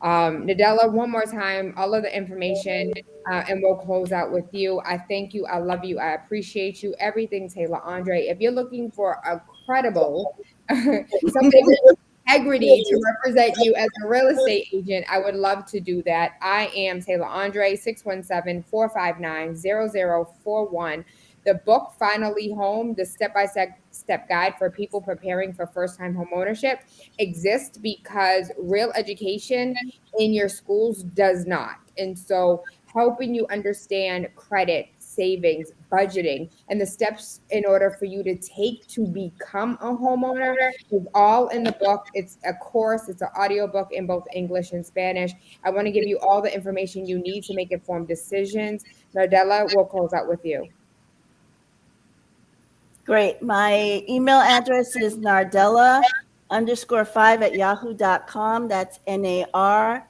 Nadella, one more time, all of the information, and we'll close out with you. I thank you. I love you. I appreciate you. Everything, Taylor Andre. If you're looking for a credible, somebody with integrity to represent you as a real estate agent, I would love to do that. I am Taylor Andre, 617-459-0041. The book, Finally Home, the step-by-step guide for people preparing for first-time homeownership, exists because real education in your schools does not. And so helping you understand credit, savings, budgeting, and the steps in order for you to take to become a homeowner is all in the book. It's a course, it's an audio book in both English and Spanish. I want to give you all the information you need to make informed decisions. Nardella, we'll close out with you. Great. My email address is nardella_5@yahoo.com. That's NARDELLA,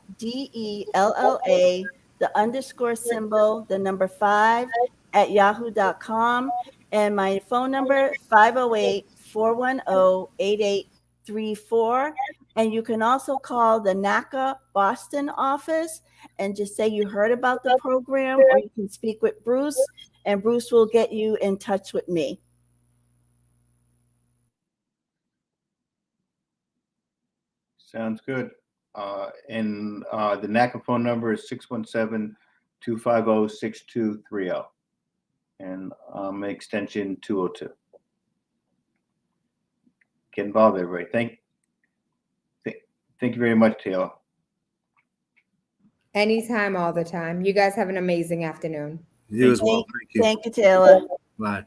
the underscore symbol, the number 5@yahoo.com. And my phone number, 508-410-8834. And you can also call the NACA Boston office and just say you heard about the program, or you can speak with Bruce, and Bruce will get you in touch with me. Sounds good. And the NACA phone number is 617-250-6230. And extension 202. Get involved, everybody. Thank you very much, Taylor. Anytime, all the time. You guys have an amazing afternoon. You as well. Thank you. Thank you, Taylor. Bye.